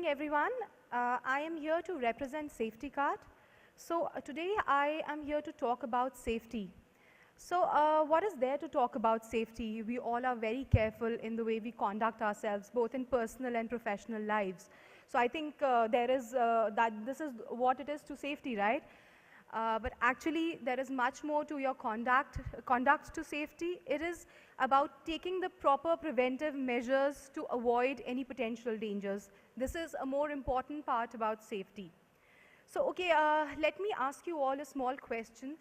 everyone. I am here to represent Safety Kart. So today I am here to talk about safety. So what is there to talk about safety? We all are very careful in the way we conduct ourselves, both in personal and professional lives. So I think this is what it is to safety, right? But actually, there is much more to your conduct to safety. It is about taking the proper preventive measures to avoid any potential dangers. This is a more important part about safety. So, okay, let me ask you all a small question.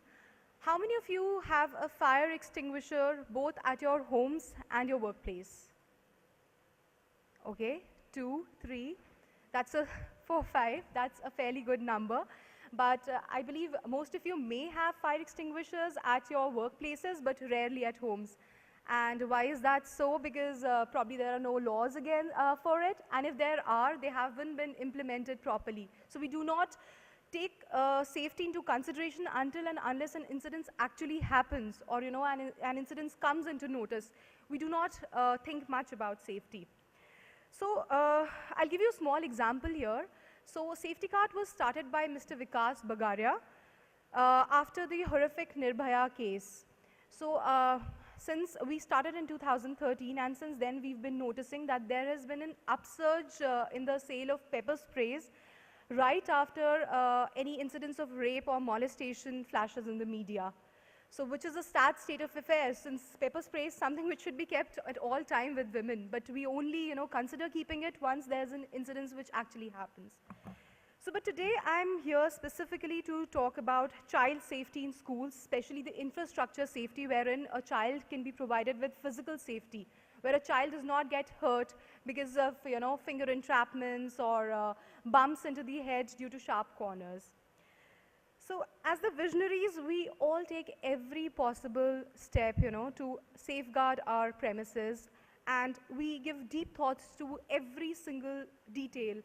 How many of you have a fire extinguisher both at your homes and your workplace? Okay, 2, 3, that's a 4, 5, that's a fairly good number. But I believe most of you may have fire extinguishers at your workplaces, but rarely at homes. And why is that so? Because probably there are no laws again for it, and if there are, they haven't been implemented properly. So we do not take safety into consideration until and unless an incident actually happens, or an incident comes into notice. We do not think much about safety. So I'll give you a small example here. So Safety Kart was started by Mr. Vikas Bagaria after the horrific Nirbhaya case. So since we started in 2013, and since then we've been noticing that there has been an upsurge in the sale of pepper sprays right after any incidents of rape or molestation flashes in the media. So which is a sad state of affairs, since pepper spray is something which should be kept at all time with women, but we only consider keeping it once there's an incident which actually happens. So but today I'm here specifically to talk about child safety in schools, especially the infrastructure safety, wherein a child can be provided with physical safety, where a child does not get hurt because of finger entrapments or bumps into the head due to sharp corners. So as the visionaries, we all take every possible step, to safeguard our premises, and we give deep thoughts to every single detail,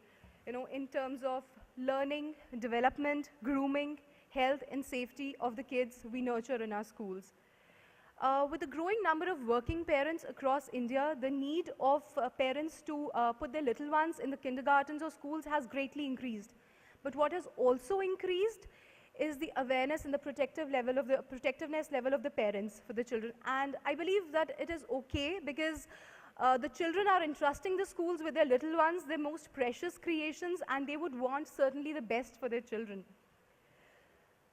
in terms of learning, development, grooming, health, and safety of the kids we nurture in our schools. With the growing number of working parents across India, the need of parents to put their little ones in the kindergartens or schools has greatly increased. But what has also increased is the awareness and the protectiveness level of the parents for the children. And I believe that it is okay, because the children are entrusting the schools with their little ones, their most precious creations, and they would want certainly the best for their children.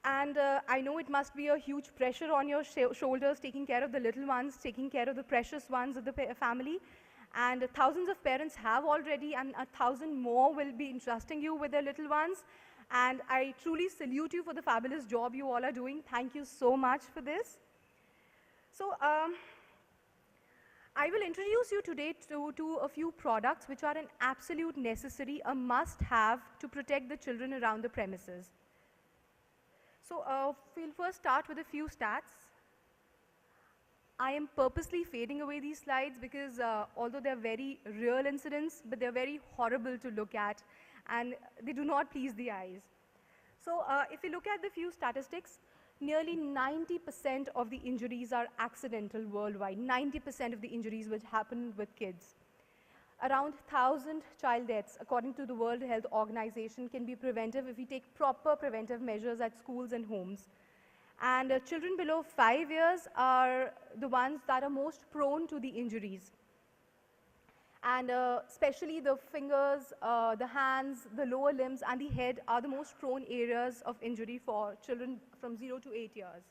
And I know it must be a huge pressure on your shoulders, taking care of the little ones, taking care of the precious ones of the family. And thousands of parents have already, and 1,000 more will be entrusting you with their little ones. And I truly salute you for the fabulous job you all are doing. Thank you so much for this. So I will introduce you today to a few products which are an absolute necessary, a must-have to protect the children around the premises. So we'll first start with a few stats. I am purposely fading away these slides because although they're very real incidents, but they're very horrible to look at, and they do not please the eyes. So if you look at the few statistics, nearly 90% of the injuries are accidental worldwide, 90% of the injuries which happen with kids. Around 1,000 child deaths, according to the World Health Organization, can be preventive if we take proper preventive measures at schools and homes. And children below 5 years are the ones that are most prone to the injuries. And especially the fingers, the hands, the lower limbs, and the head are the most prone areas of injury for children from 0 to 8 years.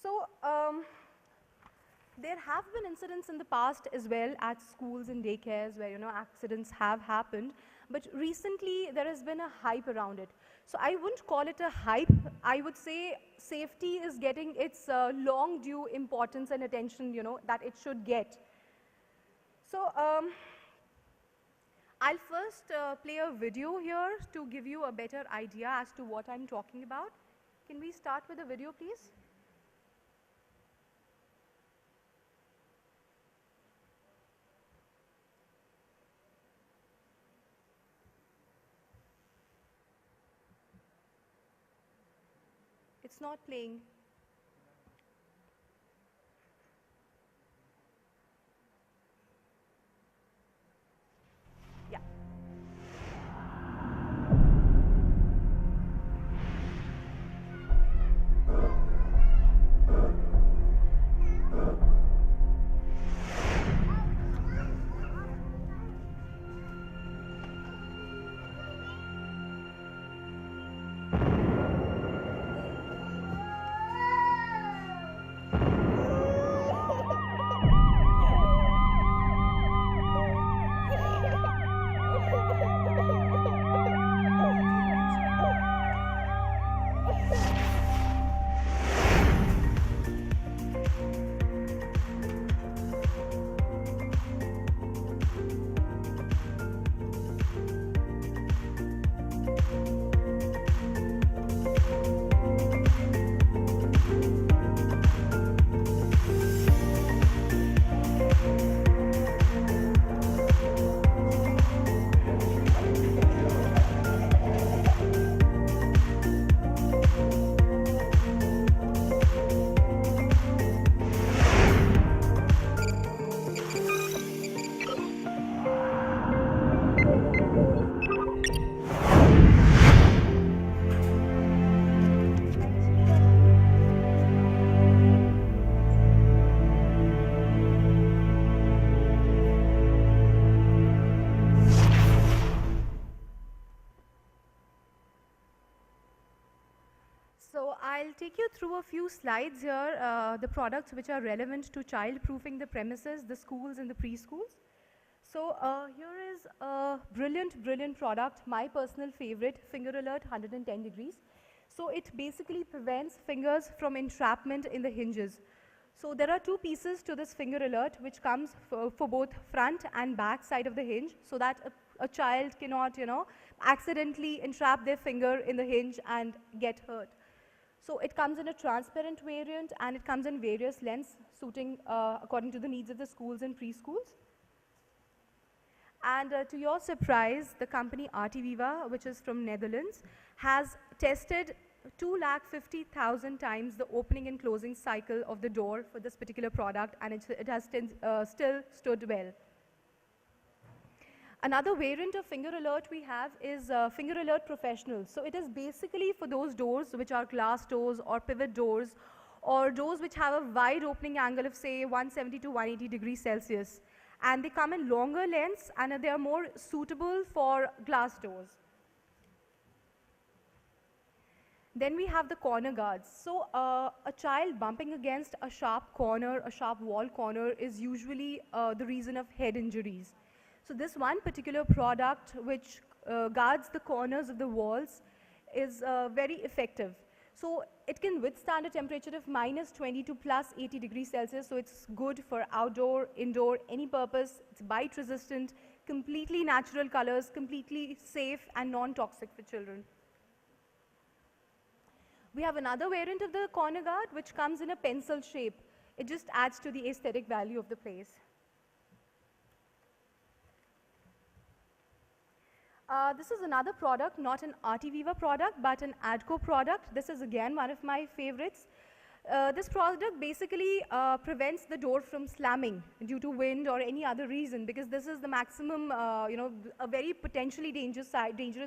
So there have been incidents in the past as well at schools and daycares where accidents have happened, but recently there has been a hype around it. So I wouldn't call it a hype. I would say safety is getting its long due importance and attention, that it should get. So I'll first play a video here to give you a better idea as to what I'm talking about. Can we start with the video, please? It's not playing. So I'll take you through a few slides here, the products which are relevant to child-proofing the premises, the schools and the preschools. So here is a brilliant, brilliant product, my personal favorite, Finger Alert 110 degrees. So it basically prevents fingers from entrapment in the hinges. So there are two pieces to this Finger Alert which comes for both front and back side of the hinge so that a child cannot, accidentally entrap their finger in the hinge and get hurt. So it comes in a transparent variant and it comes in various lengths suiting according to the needs of the schools and preschools. And to your surprise, the company Artiviva, which is from Netherlands, has tested 250,000 times the opening and closing cycle of the door for this particular product, and it has still stood well. Another variant of Finger Alert we have is Finger Alert Professional. So it is basically for those doors which are glass doors or pivot doors or doors which have a wide opening angle of say 170 to 180 degrees Celsius. And they come in longer lengths and they are more suitable for glass doors. Then we have the corner guards. So a child bumping against a sharp corner, a sharp wall corner is usually the reason of head injuries. So this one particular product which guards the corners of the walls is very effective. So it can withstand a temperature of -20 to +80 degrees Celsius. So it's good for outdoor, indoor, any purpose. It's bite resistant, completely natural colors, completely safe and non-toxic for children. We have another variant of the corner guard which comes in a pencil shape. It just adds to the aesthetic value of the place. This is another product, not an Artiviva product, but an Adco product. This is again one of my favorites. This product basically prevents the door from slamming due to wind or any other reason, because this is the maximum, a very potentially dangerous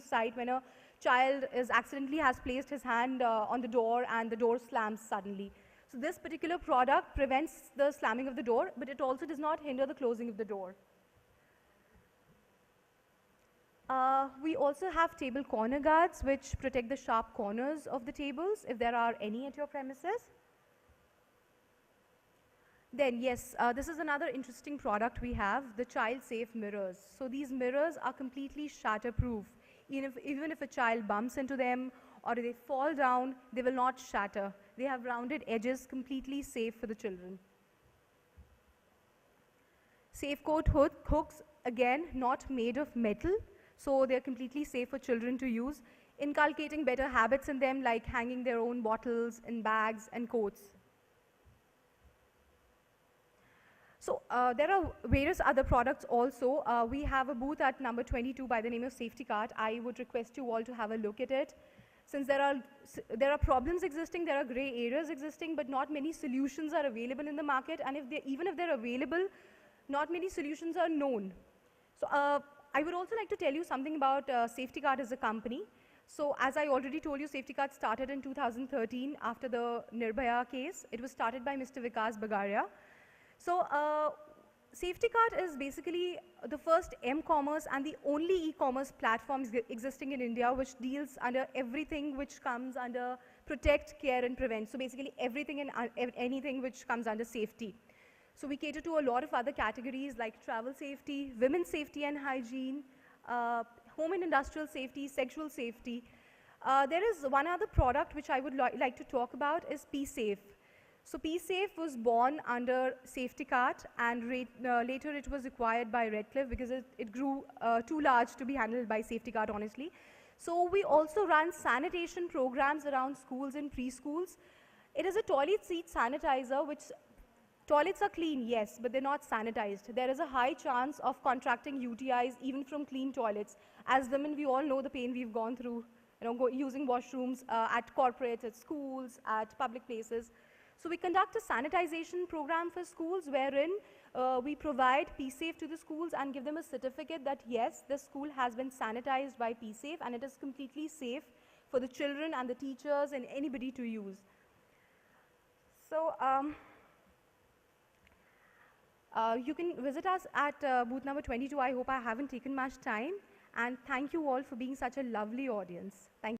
site when a child accidentally has placed his hand on the door and the door slams suddenly. So this particular product prevents the slamming of the door, but it also does not hinder the closing of the door. We also have table corner guards which protect the sharp corners of the tables if there are any at your premises. Then yes, this is another interesting product we have, the child-safe mirrors. So these mirrors are completely shatterproof. Even if a child bumps into them or they fall down, they will not shatter. They have rounded edges, completely safe for the children. Safe coat hooks, again, not made of metal. So they're completely safe for children to use, inculcating better habits in them like hanging their own bottles in bags and coats. So there are various other products also. We have a booth at number 22 by the name of Safety Kart. I would request you all to have a look at it. Since there are problems existing, there are gray areas existing, but not many solutions are available in the market. And even if they're available, not many solutions are known. So I would also like to tell you something about Safety Kart as a company. So as I already told you, Safety Kart started in 2013 after the Nirbhaya case. It was started by Mr. Vikas Bagaria. So Safety Kart is basically the first M-commerce and the only e-commerce platform existing in India which deals under everything which comes under protect, care and prevent. So basically everything and anything which comes under safety. So we cater to a lot of other categories like travel safety, women's safety and hygiene, home and industrial safety, sexual safety. There is one other product which I would like to talk about is P-Safe. So P-Safe was born under Safety Kart and later it was acquired by Redcliffe because it grew too large to be handled by Safety Kart, honestly. So we also run sanitation programs around schools and preschools. It is a toilet seat sanitizer which toilets are clean, yes, but they're not sanitized. There is a high chance of contracting UTIs even from clean toilets. As women, we all know the pain we've gone through, using washrooms at corporates, at schools, at public places. So we conduct a sanitization program for schools wherein we provide PSafe to the schools and give them a certificate that yes, the school has been sanitized by PSafe and it is completely safe for the children and the teachers and anybody to use. So you can visit us at booth number 22. I hope I haven't taken much time. And thank you all for being such a lovely audience. Thank you.